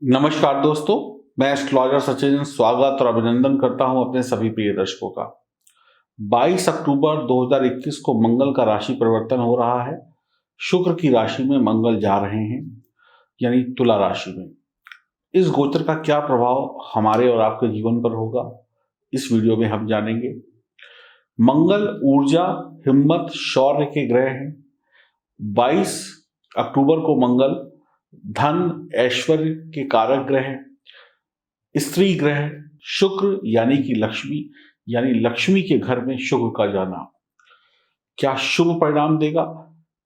नमस्कार दोस्तों, मैं एस्ट्रोलॉजर सचिन स्वागत और अभिनंदन करता हूं अपने सभी प्रिय दर्शकों का। 22 अक्टूबर 2021 को मंगल का राशि परिवर्तन हो रहा है। शुक्र की राशि में मंगल जा रहे हैं, यानी तुला राशि में। इस गोचर का क्या प्रभाव हमारे और आपके जीवन पर होगा, इस वीडियो में हम जानेंगे। मंगल ऊर्जा, हिम्मत, शौर्य के ग्रह हैं। 22 अक्टूबर को मंगल धन, ऐश्वर्य के कारक ग्रह है। स्त्री ग्रह शुक्र यानी कि लक्ष्मी, यानी लक्ष्मी के घर में शुक्र का जाना क्या शुभ परिणाम देगा?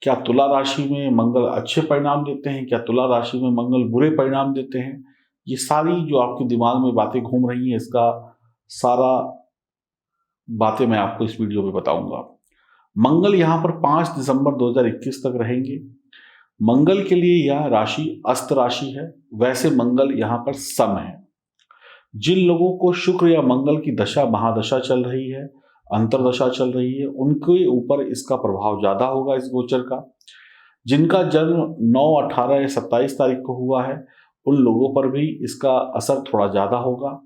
क्या तुला राशि में मंगल अच्छे परिणाम देते हैं? क्या तुला राशि में मंगल बुरे परिणाम देते हैं? ये सारी जो आपके दिमाग में बातें घूम रही हैं, इसका सारा बातें मैं आपको इस वीडियो में बताऊंगा। मंगल यहां पर 5 दिसंबर 2021 तक रहेंगे। मंगल के लिए यह राशि अस्त राशि है। वैसे मंगल यहां पर सम है। जिन लोगों को शुक्र या मंगल की दशा महादशा चल रही है, अंतरदशा चल रही है, उनके ऊपर इसका प्रभाव ज्यादा होगा इस गोचर का। जिनका जन्म 9, 18 या 27 तारीख को हुआ है, उन लोगों पर भी इसका असर थोड़ा ज्यादा होगा।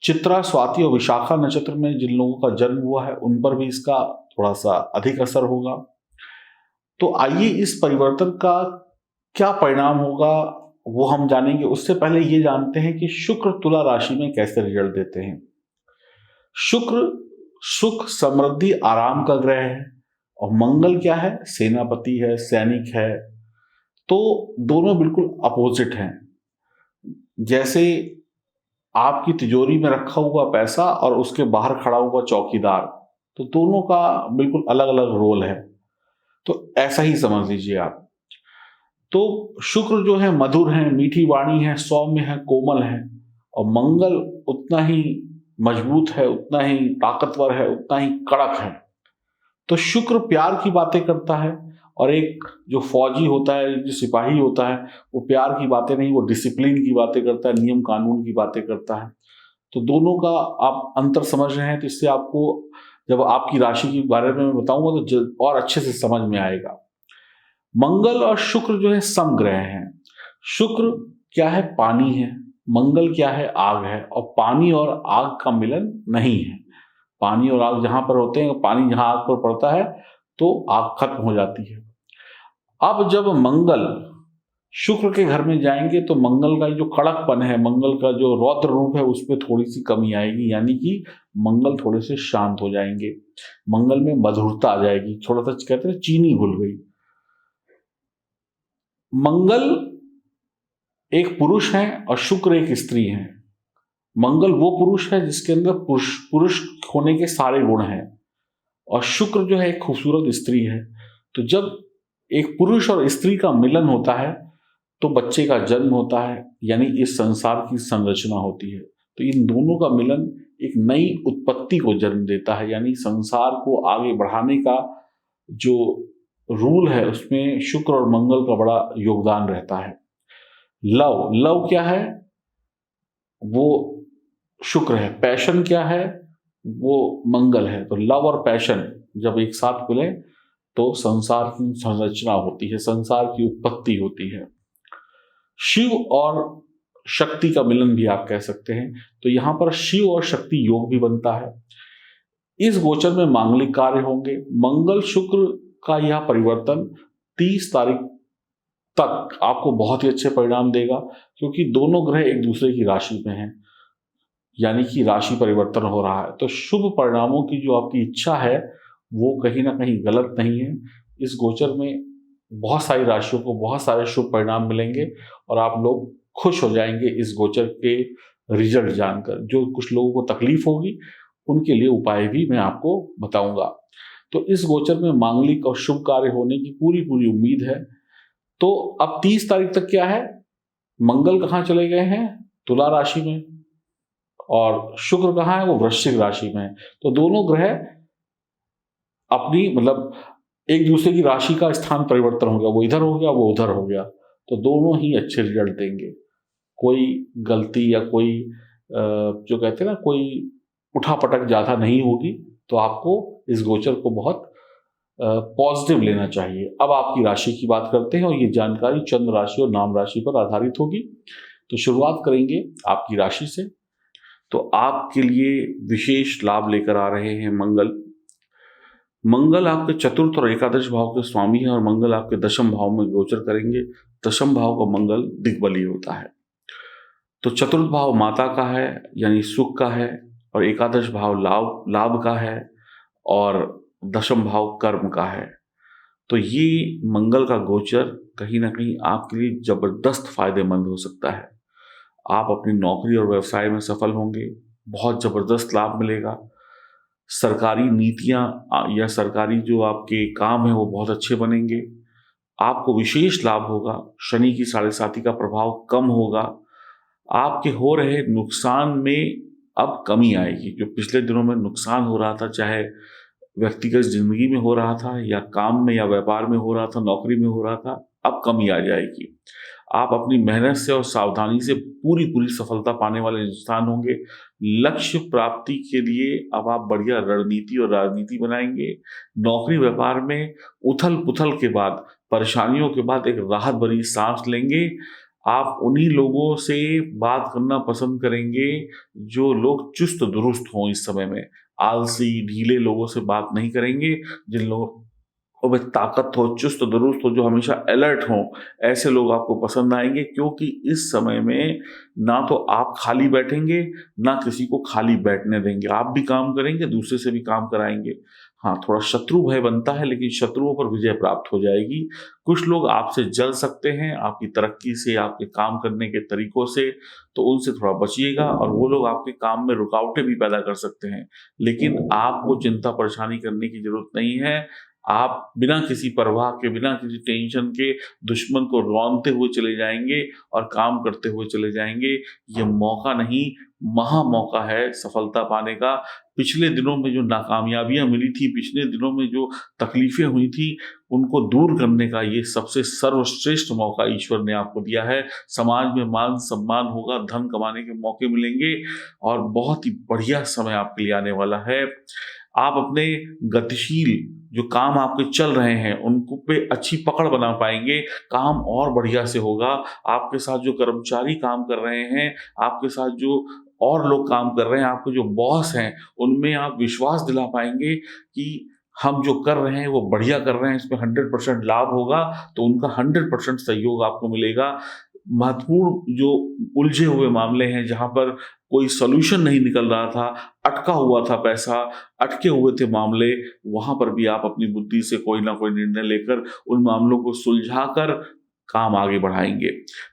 चित्रा, स्वाति और विशाखा नक्षत्र में जिन लोगों का जन्म हुआ है, उन पर भी इसका थोड़ा सा अधिक असर होगा। तो आइए इस परिवर्तन का क्या परिणाम होगा वो हम जानेंगे। उससे पहले ये जानते हैं कि शुक्र तुला राशि में कैसे रिजल्ट देते हैं। शुक्र सुख, समृद्धि, आराम का ग्रह है और मंगल क्या है? सेनापति है, सैनिक है। तो दोनों बिल्कुल अपोजिट हैं। जैसे आपकी तिजोरी में रखा हुआ पैसा और उसके बाहर खड़ा हुआ चौकीदार, तो दोनों का बिल्कुल अलग अलग रोल है। तो ऐसा ही समझ लीजिए आप। तो शुक्र जो है मधुर है, मीठी वाणी है, सौम्य है, कोमल है, और मंगल उतना ही मजबूत है, उतना ही ताकतवर है, उतना ही कड़क है। तो शुक्र प्यार की बातें करता है और एक जो फौजी होता है, जो सिपाही होता है, वो प्यार की बातें नहीं, वो डिसिप्लिन की बातें करता है, नियम कानून की बातें करता है। तो दोनों का आप अंतर समझ रहे हैं। तो इससे आपको जब आपकी राशि के बारे में मैं बताऊंगा तो और अच्छे से समझ में आएगा। मंगल और शुक्र जो है समग्रह हैं। शुक्र क्या है? पानी है। मंगल क्या है? आग है। और पानी और आग का मिलन नहीं है। पानी और आग जहां पर होते हैं, पानी जहां आग पर पड़ता है तो आग खत्म हो जाती है। अब जब मंगल शुक्र के घर में जाएंगे तो मंगल का जो कड़कपन है, मंगल का जो रौद्र रूप है, उसमें थोड़ी सी कमी आएगी, यानी कि मंगल थोड़े से शांत हो जाएंगे। मंगल में मधुरता आ जाएगी, थोड़ा सा कहते हैं चीनी घुल गई। मंगल एक पुरुष है और शुक्र एक स्त्री है। मंगल वो पुरुष है जिसके अंदर पुरुष होने के सारे गुण हैं, और शुक्र जो है एक खूबसूरत स्त्री है। तो जब एक पुरुष और स्त्री का मिलन होता है तो बच्चे का जन्म होता है, यानी इस संसार की संरचना होती है। तो इन दोनों का मिलन एक नई उत्पत्ति को जन्म देता है, यानी संसार को आगे बढ़ाने का जो रूल है उसमें शुक्र और मंगल का बड़ा योगदान रहता है। लव क्या है? वो शुक्र है। पैशन क्या है? वो मंगल है। तो लव और पैशन जब एक साथ मिले तो संसार की संरचना होती है, संसार की उत्पत्ति होती है। शिव और शक्ति का मिलन भी आप कह सकते हैं। तो यहां पर शिव और शक्ति योग भी बनता है। इस गोचर में मांगलिक कार्य होंगे। मंगल शुक्र का यह परिवर्तन 30 तारीख तक आपको बहुत ही अच्छे परिणाम देगा, क्योंकि दोनों ग्रह एक दूसरे की राशि में हैं, यानी कि राशि परिवर्तन हो रहा है। तो शुभ परिणामों की जो आपकी इच्छा है वो कहीं ना कहीं गलत नहीं है। इस गोचर में बहुत सारी राशियों को बहुत सारे शुभ परिणाम मिलेंगे और आप लोग खुश हो जाएंगे इस गोचर के रिजल्ट जानकर। जो कुछ लोगों को तकलीफ होगी उनके लिए उपाय भी मैं आपको बताऊंगा। तो इस गोचर में मांगलिक और शुभ कार्य होने की पूरी पूरी उम्मीद है। तो अब 30 तारीख तक क्या है? मंगल कहाँ चले गए हैं? तुला राशि में। और शुक्र कहाँ है? वो वृश्चिक राशि में है। तो दोनों ग्रह अपनी मतलब एक दूसरे की राशि का स्थान परिवर्तन हो गया, वो इधर हो गया, वो उधर हो गया। तो दोनों ही अच्छे रिजल्ट देंगे। कोई गलती या कोई जो कहते हैं ना, कोई उठापटक ज्यादा नहीं होगी। तो आपको इस गोचर को बहुत पॉजिटिव लेना चाहिए। अब आपकी राशि की बात करते हैं और ये जानकारी चंद्र राशि और नाम राशि पर आधारित होगी। तो शुरुआत करेंगे आपकी राशि से। तो आपके लिए विशेष लाभ लेकर आ रहे हैं मंगल। मंगल आपके चतुर्थ और एकादश भाव के स्वामी हैं और मंगल आपके दशम भाव में गोचर करेंगे। दशम भाव का मंगल दिग्बली होता है। तो चतुर्थ भाव माता का है यानी सुख का है, और एकादश भाव लाभ का है, और दशम भाव कर्म का है। तो ये मंगल का गोचर कहीं ना कहीं आपके लिए जबरदस्त फायदेमंद हो सकता है। आप अपनी नौकरी और व्यवसाय में सफल होंगे, बहुत जबरदस्त लाभ मिलेगा। सरकारी नीतियां या सरकारी जो आपके काम है वो बहुत अच्छे बनेंगे। आपको विशेष लाभ होगा। शनि की 7.5 का प्रभाव कम होगा। आपके हो रहे नुकसान में अब कमी आएगी। जो पिछले दिनों में नुकसान हो रहा था, चाहे व्यक्तिगत जिंदगी में हो रहा था या काम में या व्यापार में हो रहा था, नौकरी में हो रहा था, अब कमी आ जाएगी। आप अपनी मेहनत से और सावधानी से पूरी सफलता पाने वाले इंसान होंगे। लक्ष्य प्राप्ति के लिए अब आप बढ़िया रणनीति और राजनीति बनाएंगे। नौकरी व्यापार में उथल पुथल के बाद, परेशानियों के बाद एक राहत भरी सांस लेंगे। आप उन्हीं लोगों से बात करना पसंद करेंगे जो लोग चुस्त दुरुस्त हों। इस समय में आलसी ढीले लोगों से बात नहीं करेंगे। जिन लोगों में ताकत हो, चुस्त दुरुस्त हो, जो हमेशा अलर्ट हो, ऐसे लोग आपको पसंद आएंगे। क्योंकि इस समय में ना तो आप खाली बैठेंगे, ना किसी को खाली बैठने देंगे। आप भी काम करेंगे, दूसरे से भी काम कराएंगे। हाँ, थोड़ा शत्रु भय बनता है, लेकिन शत्रुओं पर विजय प्राप्त हो जाएगी। कुछ लोग आपसे जल सकते हैं आपकी तरक्की से, आपके काम करने के तरीकों से, तो उनसे थोड़ा बचिएगा। और वो लोग आपके काम में रुकावटें भी पैदा कर सकते हैं, लेकिन आपको चिंता परेशानी करने की जरूरत नहीं है। आप बिना किसी परवाह के, बिना किसी टेंशन के दुश्मन को रौंदते हुए चले जाएंगे और काम करते हुए चले जाएंगे। ये मौका नहीं, महा मौका है सफलता पाने का। पिछले दिनों में जो नाकामयाबियां मिली थी, पिछले दिनों में जो तकलीफें हुई थी, उनको दूर करने का ये सबसे सर्वश्रेष्ठ मौका ईश्वर ने आपको दिया है। समाज में मान सम्मान होगा, धन कमाने के मौके मिलेंगे, और बहुत ही बढ़िया समय आपके लिए आने वाला है। आप अपने गतिशील जो काम आपके चल रहे हैं उनको पे अच्छी पकड़ बना पाएंगे। काम और बढ़िया से होगा। आपके साथ जो कर्मचारी काम कर रहे हैं, आपके साथ जो और लोग काम कर रहे हैं, आपके जो बॉस हैं, उनमें आप विश्वास दिला पाएंगे कि हम जो कर रहे हैं वो बढ़िया कर रहे हैं, इसमें 100% लाभ होगा। तो उनका 100% सहयोग आपको मिलेगा। महत्वपूर्ण जो उलझे हुए मामले हैं, जहां पर कोई सॉल्यूशन नहीं निकल रहा था, अटका हुआ था पैसा, अटके हुए थे मामले, वहां पर भी आप अपनी बुद्धि से कोई ना कोई निर्णय लेकर उन मामलों को सुलझाकर काम आगे बढ़ाएंगे।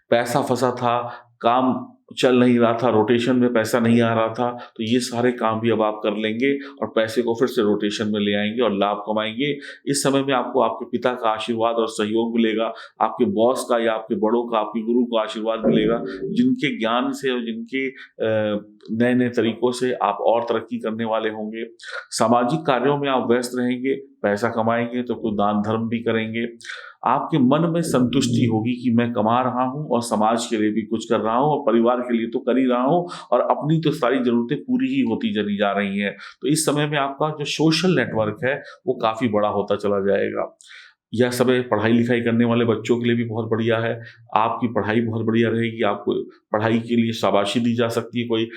पैसा फंसा था, काम चल नहीं रहा था, रोटेशन में पैसा नहीं आ रहा था, तो ये सारे काम भी अब आप कर लेंगे और पैसे को फिर से रोटेशन में ले आएंगे और लाभ कमाएंगे। इस समय में आपको आपके पिता का आशीर्वाद और सहयोग मिलेगा, आपके बॉस का या आपके बड़ों का, आपके गुरु का आशीर्वाद मिलेगा, जिनके ज्ञान से और जिनके नए नए तरीकों से आप और तरक्की करने वाले होंगे। सामाजिक कार्यों में आप व्यस्त रहेंगे, पैसा कमाएंगे तो कुछ दान धर्म भी करेंगे। आपके मन में संतुष्टि होगी कि मैं कमा रहा हूं और समाज के लिए भी कुछ कर रहा हूं और परिवार के लिए तो कर ही रहा हूं, और अपनी तो सारी जरूरतें पूरी ही होती चली जा रही हैं। तो इस समय में आपका जो सोशल नेटवर्क है वो काफी बड़ा होता चला जाएगा। यह समय पढ़ाई लिखाई करने वाले बच्चों के लिए भी बहुत बढ़िया है। आपकी पढ़ाई बहुत बढ़िया रहेगी। आपको पढ़ाई के लिए शाबाशी दी जा सकती है, कोई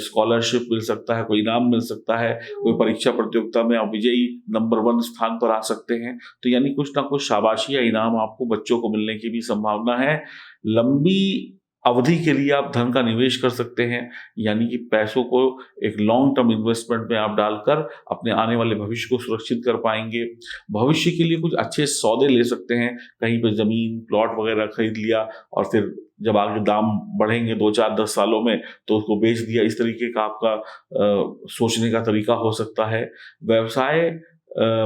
स्कॉलरशिप मिल सकता है, कोई इनाम मिल सकता है, कोई परीक्षा प्रतियोगिता में आप विजयी नंबर 1 स्थान पर आ सकते हैं। तो यानी कुछ ना कुछ शाबाशी या इनाम आपको बच्चों को मिलने की भी संभावना है। लंबी अवधि के लिए आप धन का निवेश कर सकते हैं, यानी कि पैसों को एक लॉन्ग टर्म इन्वेस्टमेंट में आप डालकर अपने आने वाले भविष्य को सुरक्षित कर पाएंगे। भविष्य के लिए कुछ अच्छे सौदे ले सकते हैं, कहीं पर जमीन प्लॉट वगैरह खरीद लिया और फिर जब आगे दाम बढ़ेंगे 2 4 10 सालों में तो उसको बेच दिया। इस तरीके का आपका सोचने का तरीका हो सकता है। व्यवसाय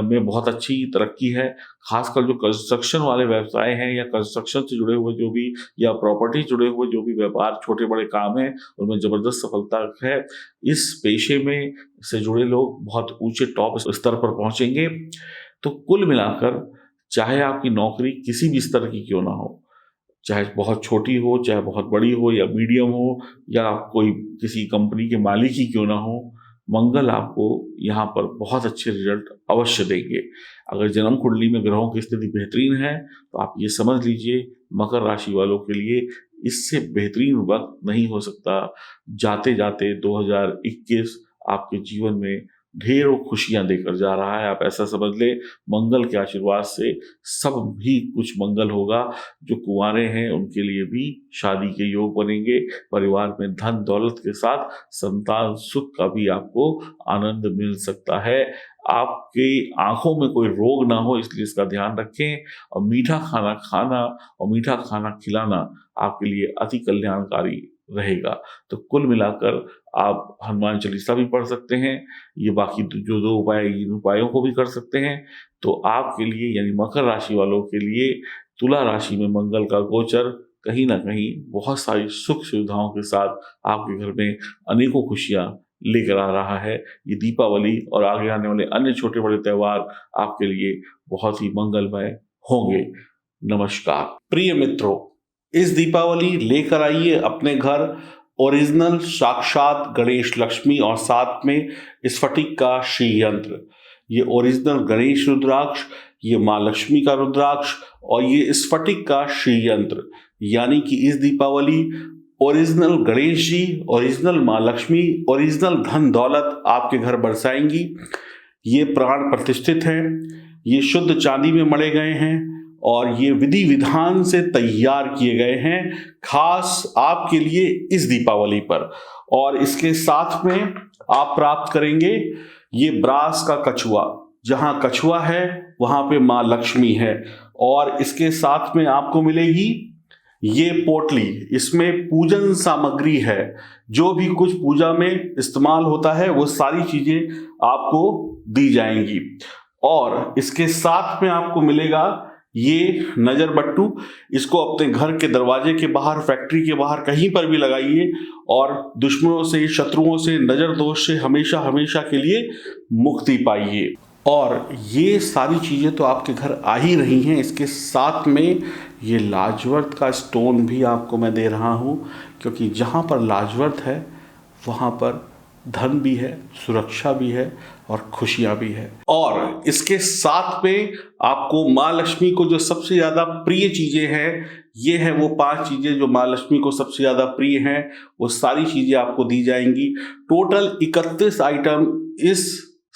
में बहुत अच्छी तरक्की है। खासकर जो कंस्ट्रक्शन वाले व्यवसाय हैं या कंस्ट्रक्शन से जुड़े हुए जो भी, या प्रॉपर्टी जुड़े हुए जो भी व्यापार, छोटे बड़े काम हैं, उनमें जबरदस्त सफलता है। इस पेशे में से जुड़े लोग बहुत ऊंचे टॉप स्तर पर पहुंचेंगे। तो कुल मिलाकर चाहे आपकी नौकरी किसी भी स्तर की क्यों ना हो, चाहे बहुत छोटी हो, चाहे बहुत बड़ी हो, या मीडियम हो, या कोई किसी कंपनी के मालिक ही क्यों ना हो, मंगल आपको यहाँ पर बहुत अच्छे रिजल्ट अवश्य देंगे। अगर जन्म कुंडली में ग्रहों की स्थिति बेहतरीन है तो आप ये समझ लीजिए मकर राशि वालों के लिए इससे बेहतरीन वक्त नहीं हो सकता। जाते जाते 2021 आपके जीवन में ढेरों खुशियां देकर जा रहा है। आप ऐसा समझ ले, मंगल के आशीर्वाद से सब भी कुछ मंगल होगा। जो कुंवारे हैं उनके लिए भी शादी के योग बनेंगे। परिवार में धन दौलत के साथ संतान सुख का भी आपको आनंद मिल सकता है। आपके आंखों में कोई रोग ना हो, इसलिए इसका ध्यान रखें। और मीठा खाना खाना और मीठा खाना खिलाना आपके लिए अति कल्याणकारी रहेगा। तो कुल मिलाकर आप हनुमान चालीसा भी पढ़ सकते हैं। ये बाकी जो दो उपाय, इन उपायों को भी कर सकते हैं। तो आपके लिए यानी मकर राशि वालों के लिए तुला राशि में मंगल का गोचर कहीं ना कहीं बहुत सारी सुख सुविधाओं के साथ आपके घर में अनेकों खुशियां लेकर आ रहा है। ये दीपावली और आगे आने वाले अन्य छोटे बड़े त्योहार आपके लिए बहुत ही मंगलमय होंगे। नमस्कार प्रिय मित्रों, इस दीपावली लेकर आइए अपने घर ओरिजिनल साक्षात गणेश लक्ष्मी और साथ में स्फटिक का श्री यंत्र। ये ओरिजिनल गणेश रुद्राक्ष, ये माँ लक्ष्मी का रुद्राक्ष और ये स्फटिक का श्री यंत्र, यानी कि इस दीपावली ओरिजिनल गणेश जी, ओरिजिनल माँ लक्ष्मी, ओरिजिनल धन दौलत आपके घर बरसाएंगी। ये प्राण प्रतिष्ठित हैं, ये शुद्ध चांदी में मढ़े गए हैं और ये विधि विधान से तैयार किए गए हैं खास आपके लिए इस दीपावली पर। और इसके साथ में आप प्राप्त करेंगे ये ब्रास का कछुआ। जहां कछुआ है वहां पे माँ लक्ष्मी है। और इसके साथ में आपको मिलेगी ये पोटली, इसमें पूजन सामग्री है। जो भी कुछ पूजा में इस्तेमाल होता है वो सारी चीजें आपको दी जाएंगी। और इसके साथ में आपको मिलेगा ये नजर बट्टू। इसको अपने घर के दरवाजे के बाहर, फैक्ट्री के बाहर कहीं पर भी लगाइए और दुश्मनों से, शत्रुओं से, नजर दोष से हमेशा हमेशा के लिए मुक्ति पाइए। और ये सारी चीजें तो आपके घर आ ही रही हैं। इसके साथ में ये लाजवर्त का स्टोन भी आपको मैं दे रहा हूँ, क्योंकि जहाँ पर लाजवर्त है वहाँ पर धन भी है, सुरक्षा भी है और खुशियां भी है। और इसके साथ में आपको माँ लक्ष्मी को जो सबसे ज्यादा प्रिय चीजें हैं, ये है वो 5 चीजें जो माँ लक्ष्मी को सबसे ज्यादा प्रिय हैं, वो सारी चीजें आपको दी जाएंगी। टोटल 31 आइटम इस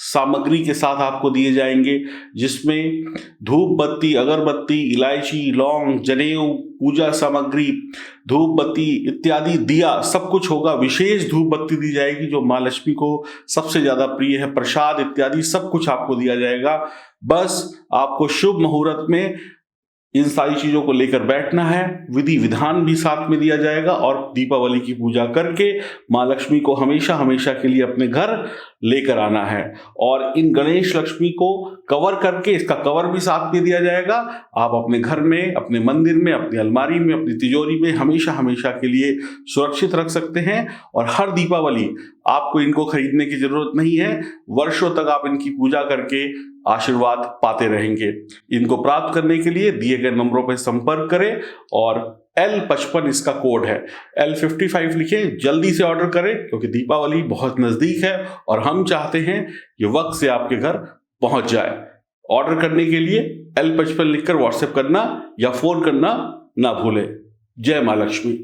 सामग्री के साथ आपको दिए जाएंगे, जिसमें धूप बत्ती, अगरबत्ती, इलायची, लौंग, जनेऊ, पूजा सामग्री, धूप बत्ती इत्यादि, दिया, सब कुछ होगा। विशेष धूप बत्ती दी जाएगी जो माँ लक्ष्मी को सबसे ज्यादा प्रिय है। प्रसाद इत्यादि सब कुछ आपको दिया जाएगा। बस आपको शुभ मुहूर्त में इन सारी चीजों को लेकर बैठना है। विधि विधान भी साथ में दिया जाएगा और दीपावली की पूजा करके माँ लक्ष्मी को हमेशा हमेशा के लिए अपने घर लेकर आना है। और इन गणेश लक्ष्मी को कवर करके, इसका कवर भी साथ में दिया जाएगा। आप अपने घर में, अपने मंदिर में, अपनी अलमारी में, अपनी तिजोरी में हमेशा हमेशा के लिए सुरक्षित रख सकते हैं। और हर दीपावली आपको इनको खरीदने की जरूरत नहीं है, वर्षों तक आप इनकी पूजा करके आशीर्वाद पाते रहेंगे। इनको प्राप्त करने के लिए दिए गए नंबरों पर संपर्क करें और L55 इसका कोड है, L55 लिखें, जल्दी से ऑर्डर करें क्योंकि दीपावली बहुत नजदीक है और हम चाहते हैं ये वक्त से आपके घर पहुंच जाए। ऑर्डर करने के लिए L55 लिखकर व्हाट्सएप करना या फोन करना ना भूलें। जय मां लक्ष्मी।